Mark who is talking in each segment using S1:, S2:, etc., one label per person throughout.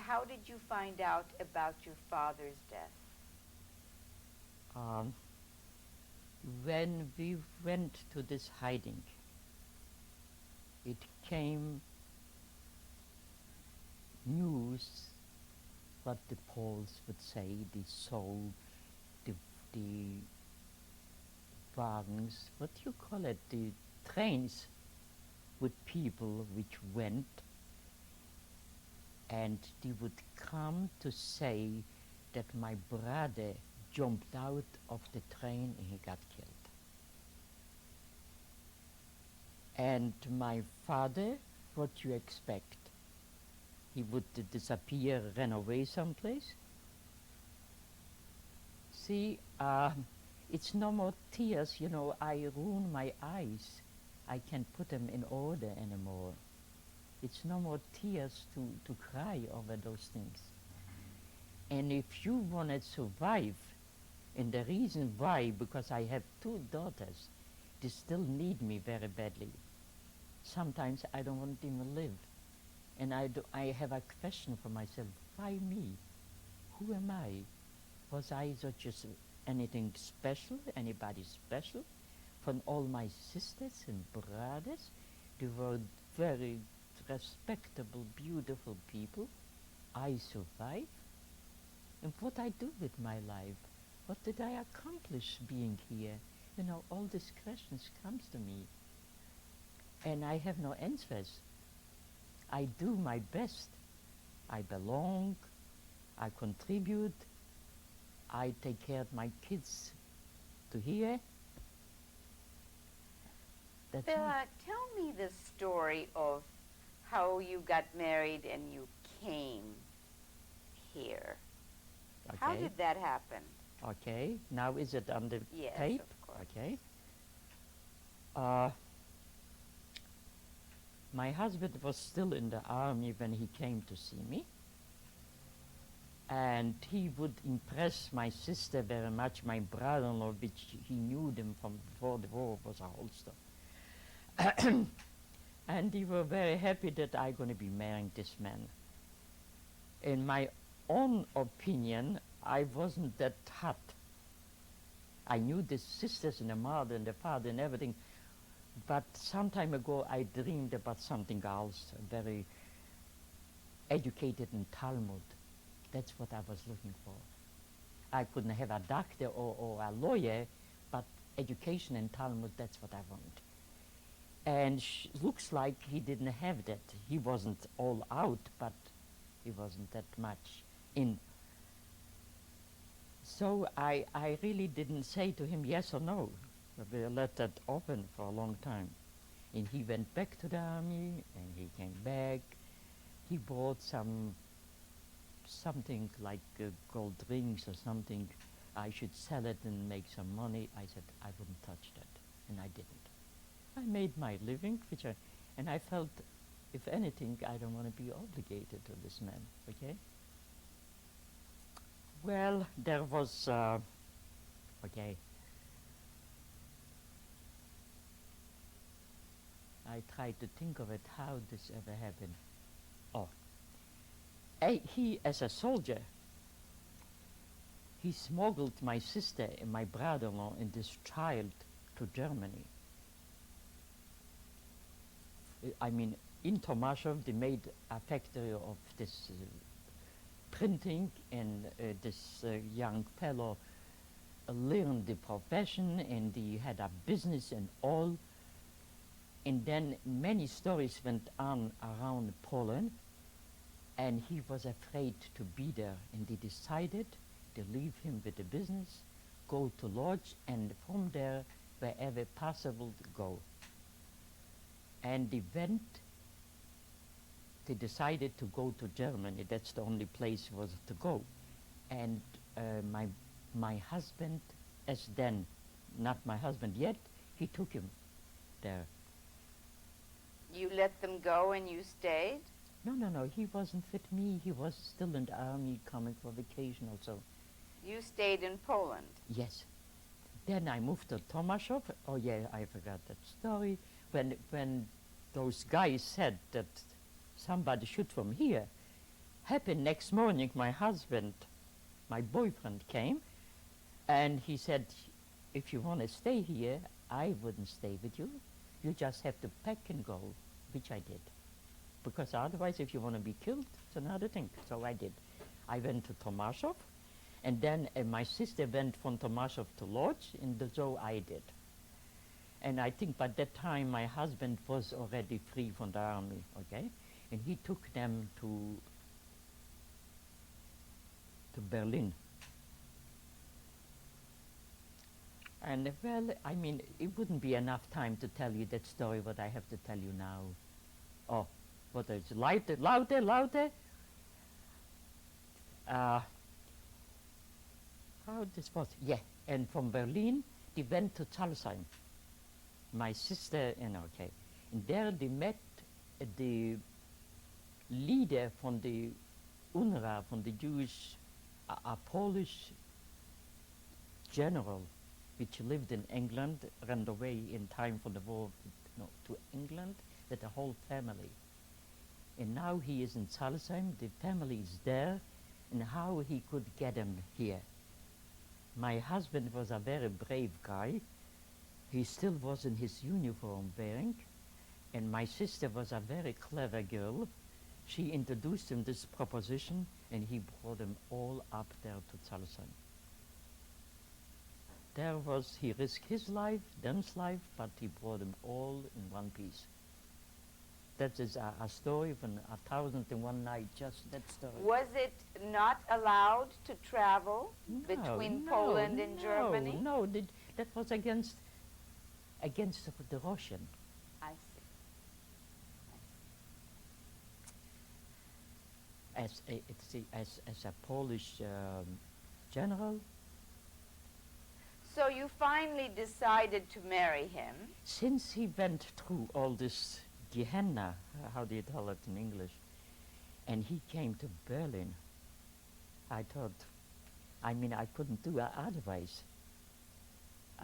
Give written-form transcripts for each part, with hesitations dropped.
S1: how did you find out about your father's death?
S2: Um, when we went to this hiding, it came news what the Poles would say, the soul, the wagons, what do you call it, the trains with people which went, and they would come to say that my brother jumped out of the train and he got killed. And my father, what you expect? He would disappear, run away someplace. See, it's no more tears, you know, I ruin my eyes. I can't put them in order anymore. It's no more tears to cry over those things. And if you want to survive, and the reason why, because I have two daughters, they still need me very badly. Sometimes I don't want them to live. And I have a question for myself, why me? Who am I? Was I just anything special, anybody special? From all my sisters and brothers, they were very respectable, beautiful people. I survived. And what I do with my life? What did I accomplish being here? You know, all these questions comes to me. And I have no answers. I do my best. I belong, I contribute, I take care of my kids to here. That's all.
S1: Bella, tell me the story of how you got married and you came here. How
S2: Okay.
S1: did that happen?
S2: Okay, now is it on the
S1: Yes,
S2: tape?
S1: of course.
S2: Okay. Uh, my husband was still in the army when he came to see me. And he would impress my sister very much, my brother-in-law, which he knew them from before the war was a holster. And they were very happy that I'm going to be marrying this man. In my own opinion, I wasn't that hot. I knew the sisters and the mother and the father and everything, but some time ago I dreamed about something else, very educated in Talmud. That's what I was looking for. I couldn't have a doctor or a lawyer, but education in Talmud, that's what I want. And looks like he didn't have that. He wasn't all out, but he wasn't that much in. So I really didn't say to him yes or no. We let that open for a long time. And he went back to the army, and he came back. He bought something like gold rings or something. I should sell it and make some money. I said I wouldn't touch that, and I didn't. I made my living, and I felt, if anything, I don't want to be obligated to this man. Okay. Well, there was okay. I tried to think of it, how this ever happened. Oh, he, as a soldier, he smuggled my sister and my brother-in-law and this child to Germany. I mean, in Tomashov, they made a factory of this printing, and this young fellow learned the profession, and he had a business and all. And then many stories went on around Poland, and he was afraid to be there, and they decided to leave him with the business, go to lodge, and from there, wherever possible, to go. And they decided to go to Germany. That's the only place was to go. And my husband, as then, not my husband yet, he took him there.
S1: You let them go and you stayed?
S2: No, he wasn't with me. He was still in the army, coming for vacation also.
S1: You stayed in Poland?
S2: Yes. Then I moved to Tomashov. Oh yeah, I forgot that story. When those guys said that somebody shoot from here, happened next morning, my boyfriend came, and he said, if you want to stay here, I wouldn't stay with you. You just have to pack and go, which I did. Because otherwise, if you want to be killed, it's another thing. So I did. I went to Tomaszów, and then my sister went from Tomaszów to Lodz, and so I did. And I think by that time, my husband was already free from the army, okay? And he took them to Berlin. And well, I mean, it wouldn't be enough time to tell you that story, what I have to tell you now. Oh, what is louder, louder, louder? How this was? Yeah, and from Berlin, they went to Salzheim. My sister, okay. And there they met the leader from the UNRWA, from the Jewish, a Polish general, which lived in England, ran away in time for the war to England with the whole family. And now he is in Salzheim, the family is there, and how he could get him here. My husband was a very brave guy. He still was in his uniform wearing, and my sister was a very clever girl. She introduced him this proposition, and he brought them all up there to Salzheim. He risked his life, them's life, but he brought them all in one piece. That is a story from 1001 Night, just that story.
S1: Was it not allowed to travel between Poland and Germany?
S2: No, that was against the Russian.
S1: I see.
S2: As a Polish general.
S1: So you finally decided to marry him?
S2: Since he went through all this Gehenna, how do you tell it in English, and he came to Berlin, I thought, I couldn't do otherwise.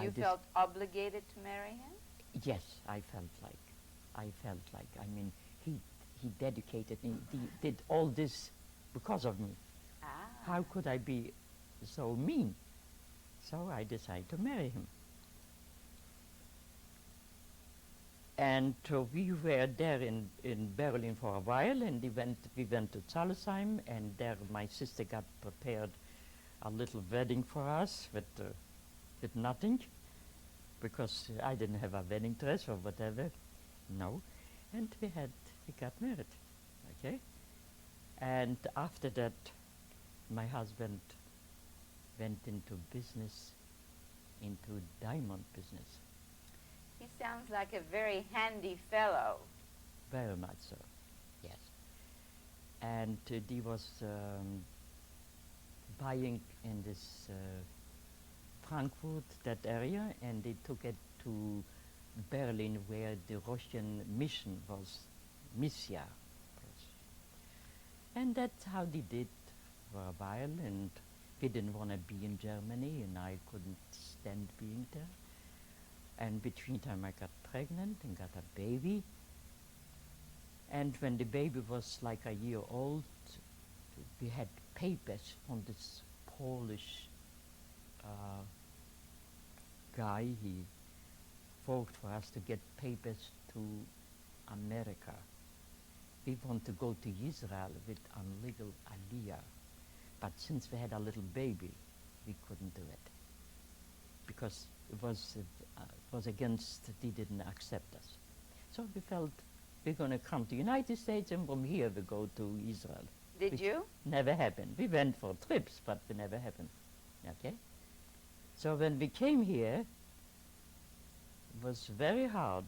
S1: You felt obligated to marry him?
S2: Yes, I felt like. He dedicated me. He did all this because of me.
S1: Ah.
S2: How could I be so mean? So I decided to marry him. And we were there in Berlin for a while, and we went to Salzheim, and there my sister got prepared a little wedding for us with nothing, because I didn't have a wedding dress or whatever, no, and we got married, okay? And after that, my husband went into business, into diamond business.
S1: He sounds like a very handy fellow.
S2: Very much so, yes. And he was buying in this Frankfurt, that area, and they took it to Berlin, where the Russian mission was, Missia. And that's how they did for a while, and we didn't want to be in Germany, and I couldn't stand being there. And between time I got pregnant and got a baby. And when the baby was like a year old, we had papers from this Polish guy. He fought for us to get papers to America. We want to go to Israel with legal aliyah. But since we had a little baby, we couldn't do it. Because it was against, they didn't accept us. So we felt we're going to come to the United States, and from here we go to Israel.
S1: Did you?
S2: Never happened. We went for trips, but it never happened. Okay? So when we came here, it was very hard,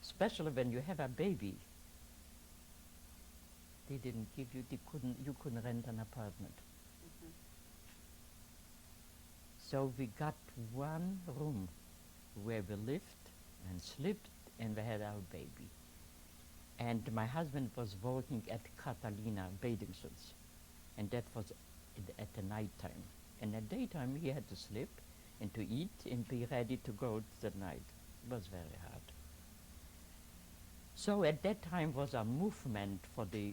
S2: especially when you have a baby. They didn't give you, you couldn't rent an apartment.
S1: Mm-hmm.
S2: So we got one room where we lived and slept, and we had our baby. And my husband was working at Catalina bathing suits, and that was at the night time. And at daytime he had to sleep and to eat and be ready to go to the night. It was very hard. So at that time was a movement for the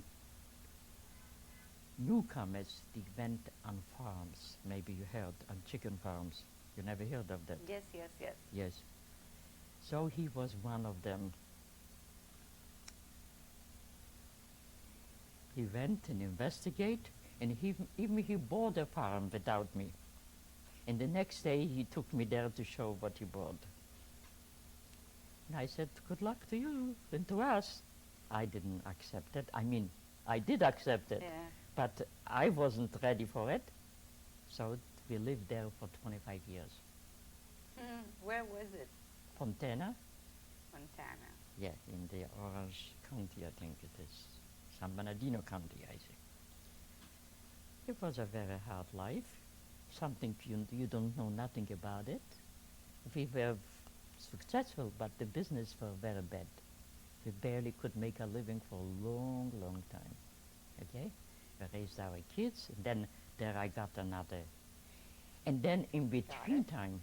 S2: newcomers, they went on farms. Maybe you heard on chicken farms. You never heard of that?
S1: Yes, yes, yes.
S2: Yes. So he was one of them. He went and investigate, and even he bought a farm without me. And the next day he took me there to show what he bought. And I said, good luck to you and to us. I didn't accept it. I mean, I did accept it,
S1: Yeah.
S2: but I wasn't ready for it. So we lived there for 25 years.
S1: Where was it?
S2: Fontana,
S1: Montana.
S2: yeah, in the Orange County, I think it is. San Bernardino County, I think. It was a very hard life, something you don't know nothing about it. We were successful, but the business was very bad. We barely could make a living for a long, long time. Okay? We raised our kids, and then there I got another. And then in between time,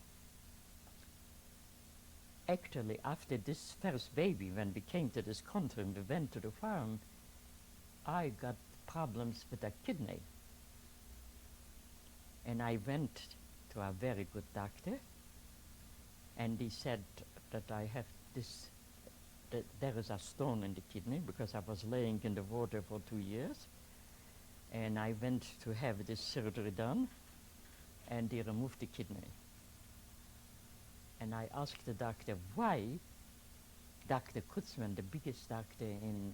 S2: actually after this first baby, when we came to this country and we went to the farm, I got problems with a kidney. And I went to a very good doctor, and he said that I have this, that there is a stone in the kidney because I was laying in the water for 2 years. And I went to have this surgery done, and they removed the kidney. And I asked the doctor why. Dr. Kutzman, the biggest doctor in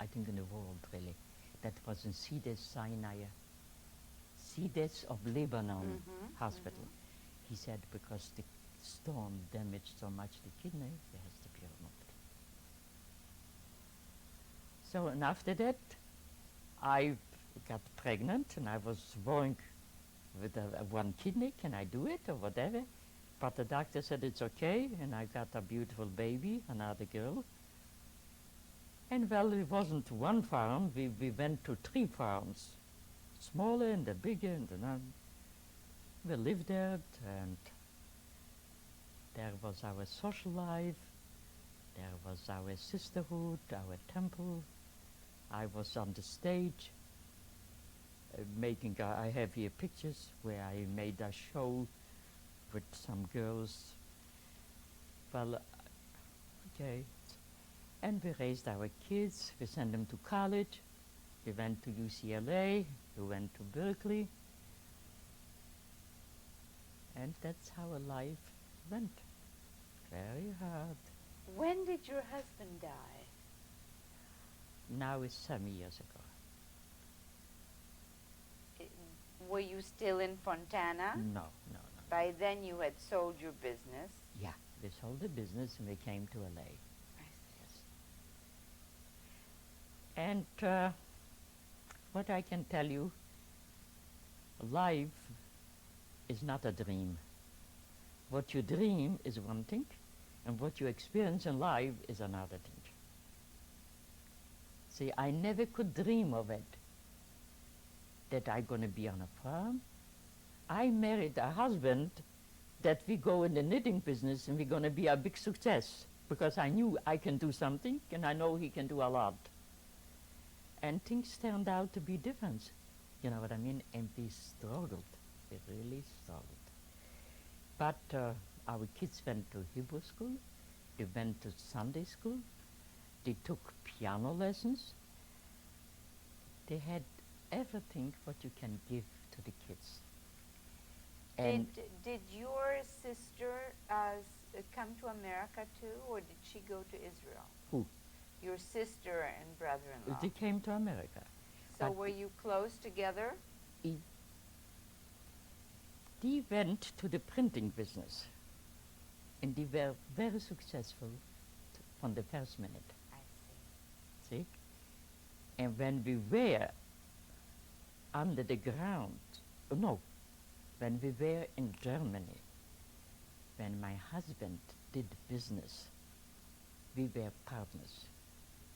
S2: I think in the world really, that was in Sinai, Cides of Lebanon hospital. He said because the stone damaged so much the kidney, it has to be removed. So, and after that, I got pregnant, and I was worrying with one kidney, can I do it or whatever? But the doctor said it's okay, and I got a beautiful baby, another girl. And well, it wasn't one farm, we went to 3 farms, smaller and the bigger, and we lived there, and there was our social life, there was our sisterhood, our temple. I was on the stage making, I have here pictures where I made a show with some girls. Well, okay. And we raised our kids, we sent them to college, we went to UCLA, we went to Berkeley, and that's how our life went. Very hard.
S1: When did your husband die?
S2: Now it's 7 years ago.
S1: Were you still in Fontana?
S2: No.
S1: By then you had sold your business.
S2: Yeah, we sold the business and we came to LA.
S1: I see.
S2: Yes. And what I can tell you, life is not a dream. What you dream is one thing, and what you experience in life is another thing. See, I never could dream of it, that I'm going to be on a farm. I married a husband that we go in the knitting business and we're going to be a big success, because I knew I can do something and I know he can do a lot. And things turned out to be different, you know what I mean? And we struggled, we really struggled. But our kids went to Hebrew school, they went to Sunday school, they took piano lessons, they had everything what you can give to the kids. And
S1: Did your sister come to America too, or did she go to Israel?
S2: who?
S1: Your sister and brother-in-law.
S2: They came to America.
S1: So
S2: but
S1: were you close together?
S2: They went to the printing business, and they were very successful from the first minute.
S1: I see.
S2: See? And when we were under the ground, when we were in Germany, when my husband did business, we were partners.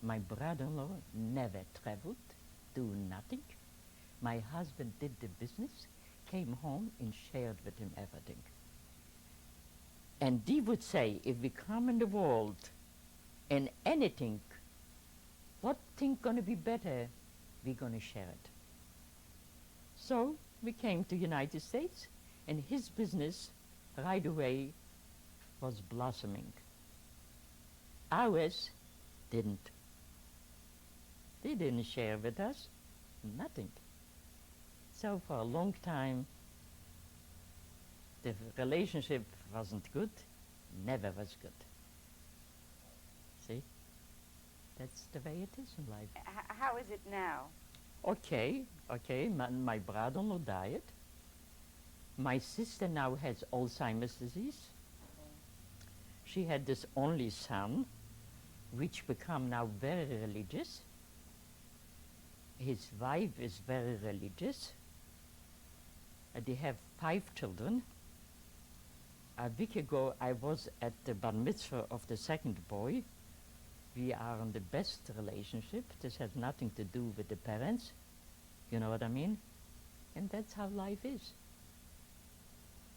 S2: My brother-in-law never traveled, do nothing. My husband did the business, came home and shared with him everything. And he would say, if we come in the world and anything, what thing gonna be better, we're gonna share it. So we came to United States, and his business right away was blossoming. Ours didn't. They didn't share with us nothing. So for a long time, the relationship wasn't good, never was good. See, that's the way it is in life.
S1: How is it now?
S2: Okay, okay, my brother-in-law died. My sister now has Alzheimer's disease. She had this only son, which become now very religious. His wife is very religious. They have 5 children. A week ago, I was at the bar mitzvah of the second boy. We are in the best relationship. This has nothing to do with the parents. You know what I mean? And that's how life is.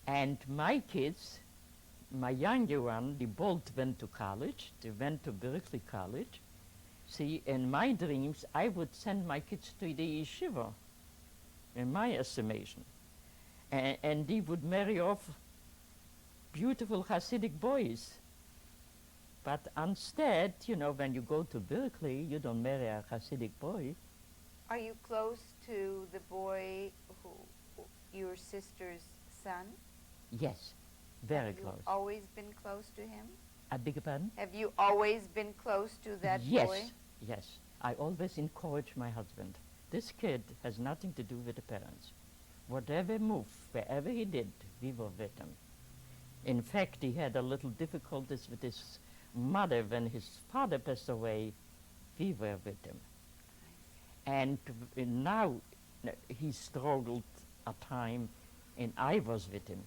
S2: And my kids, my younger one, they both went to college. They went to Berkeley College. See, in my dreams, I would send my kids to the yeshiva, in my estimation. And they would marry off beautiful Hasidic boys. But instead, you know, when you go to Berkeley, you don't marry a Hasidic boy.
S1: Are you close to the boy your sister's son?
S2: Yes, very
S1: Have
S2: close.
S1: you always been close to him?
S2: I beg your pardon?
S1: Have you always been close to that
S2: Yes,
S1: boy?
S2: yes. I always encourage my husband. This kid has nothing to do with the parents. Whatever move, wherever he did, we were with him. In fact, he had a little difficulties with his mother when his father passed away. We were with him. And now he struggled a time, and I was with him.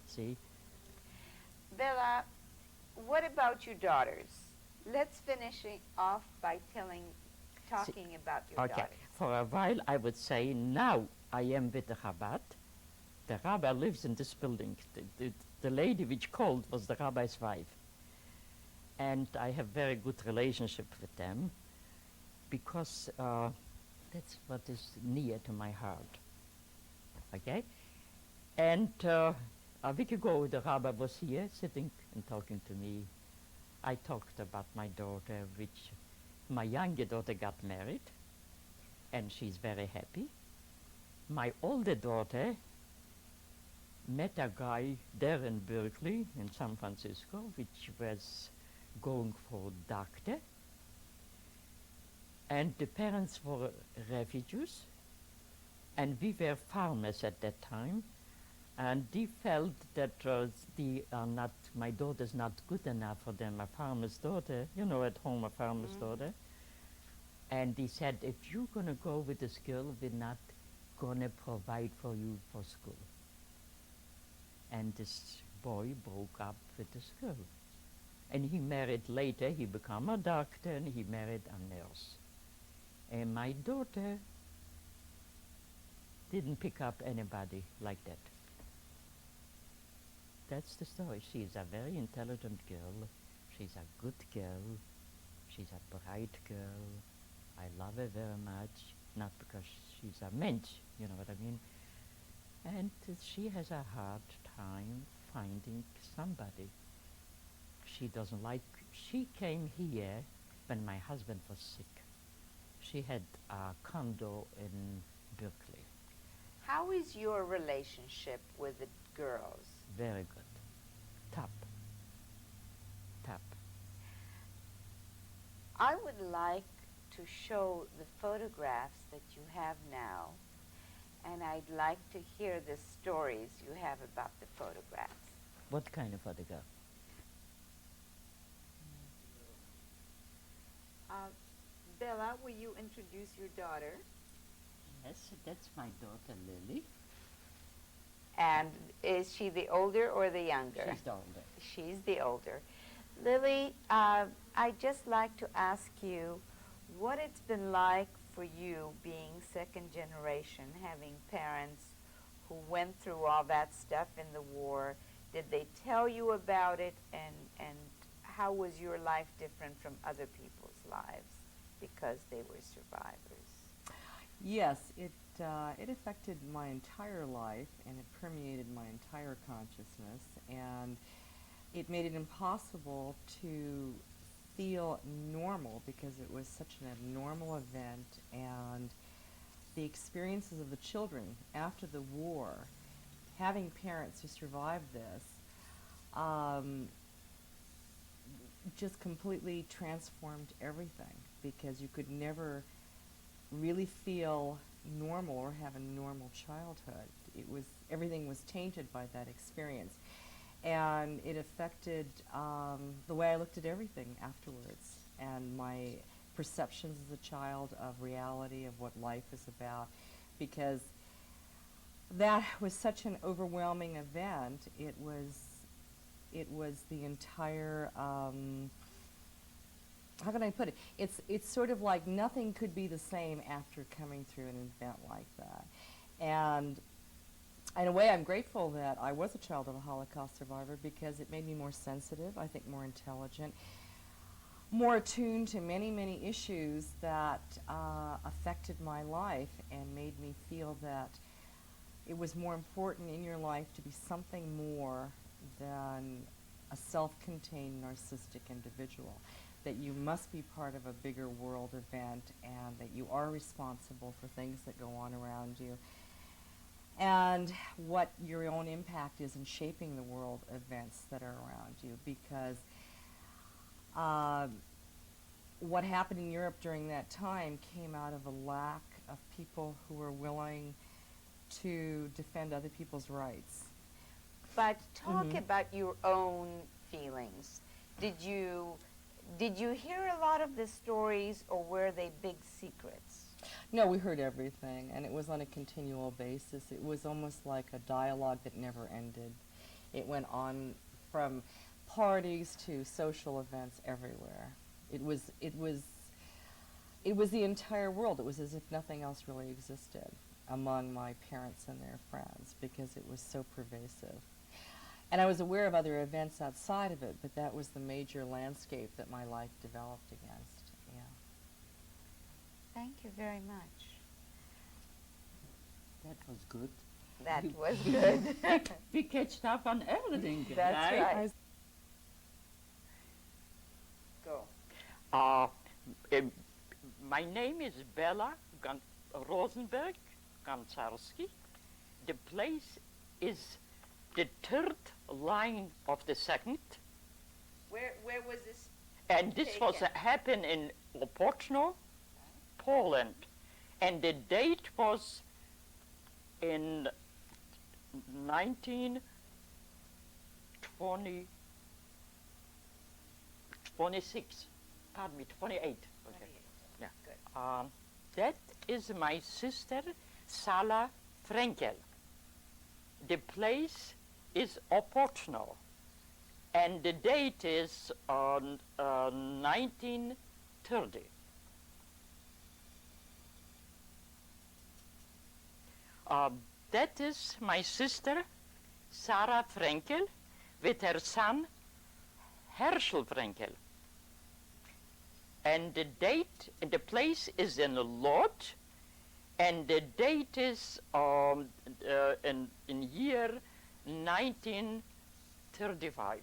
S2: See?
S1: Bella, what about your daughters? Let's finish it off by talking about your
S2: Okay.
S1: daughters.
S2: For a while, I would say now I am with the Chabad. The rabbi lives in this building. The lady which called was the rabbi's wife. And I have very good relationship with them because that's what is near to my heart. Okay? And a week ago, the rabbi was here sitting and talking to me. I talked about my daughter, which my younger daughter got married, and she's very happy. My older daughter met a guy there in Berkeley, in San Francisco, which was going for doctor. And the parents were refugees, and we were farmers at that time. And they felt that my daughter's not good enough for them, a farmer's daughter, you know, at home a farmer's daughter. And they said, if you're going to go with this girl, we're not going to provide for you for school. And this boy broke up with this girl. And he married later, he became a doctor, and he married a nurse. And my daughter didn't pick up anybody like that. That's the story. She's a very intelligent girl. She's a good girl. She's a bright girl. I love her very much, not because she's a mensch, you know what I mean? And she has a hard time finding somebody. She came here when my husband was sick. She had a condo in Berkeley.
S1: How is your relationship with the girls?
S2: Very good. Top. Top.
S1: I would like to show the photographs that you have now, and I'd like to hear the stories you have about the photographs.
S2: What kind of photograph?
S1: Bella, will you introduce your daughter?
S2: Yes, that's my daughter Lily.
S1: And is she the older or the younger?
S2: She's the older.
S1: She's the older. Lily, I'd just like to ask you what it's been like for you being second generation, having parents who went through all that stuff in the war. Did they tell you about it, and how was your life different from other people's lives because they were survivors?
S3: Yes, it affected my entire life, and it permeated my entire consciousness, and it made it impossible to feel normal because it was such an abnormal event, and the experiences of the children after the war, having parents who survived this, um, just completely transformed everything because you could never really feel normal or have a normal childhood. Everything was tainted by that experience, and it affected the way I looked at everything afterwards and my perceptions as a child of reality, of what life is about, because that was such an overwhelming event. It was the entire how can I put it? It's sort of like nothing could be the same after coming through an event like that. And in a way, I'm grateful that I was a child of a Holocaust survivor because it made me more sensitive, I think more intelligent, more attuned to many, many issues that affected my life and made me feel that it was more important in your life to be something more than a self-contained narcissistic individual, that you must be part of a bigger world event and that you are responsible for things that go on around you and what your own impact is in shaping the world events that are around you, because what happened in Europe during that time came out of a lack of people who were willing to defend other people's rights.
S1: But talk about your own feelings. Did you hear a lot of the stories, or were they big secrets?
S3: No, we heard everything, and it was on a continual basis. It was almost like a dialogue that never ended. It went on from parties to social events everywhere. It was the entire world. It was as if nothing else really existed among my parents and their friends because it was so pervasive. And I was aware of other events outside of it, but that was the major landscape that my life developed against. Yeah.
S1: Thank you very much.
S2: That was good.
S1: That was good.
S2: We catched up on everything.
S1: That's right. Go.
S2: Uh, my name is Bella Rosenberg Gancarski. The place is the third line of the second.
S1: Where was this?
S2: And this was happened in Opočno, Poland. And the date was in 1926. Pardon me, 28. Okay.
S1: 28.
S2: Yeah.
S1: Good.
S2: That is my sister, Sala Frenkel. The place is Opočno, and the date is 1930. That is my sister, Sarah Frenkel, with her son, Herschel Frenkel. And the date, the place is in Lodz, and the date is in year 1935.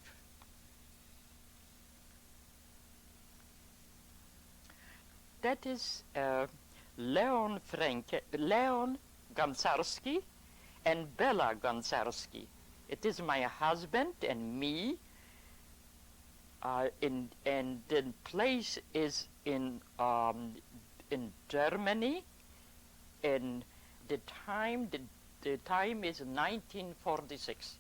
S2: That is Leon Gancarski and Bella Gancarski. It is my husband and me. And the place is in Germany. And the time is 1946.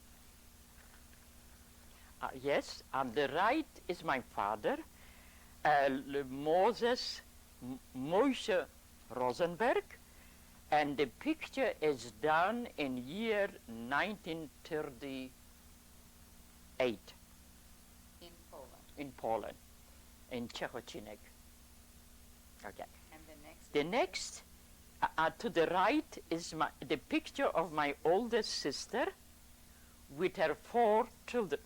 S2: Yes, on the right is my father, Moses Moshe Rosenberg, and the picture is done in year 1938.
S1: In Poland.
S2: In Poland, in Czechocinek. Okay.
S1: And the next?
S2: The next, to the right, is the picture of my oldest sister with her 4 children.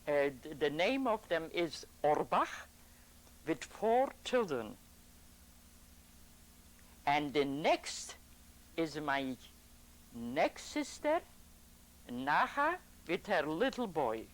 S2: The name of them is Orbach, with 4 children. And the next is my next sister, Naha, with her little boy.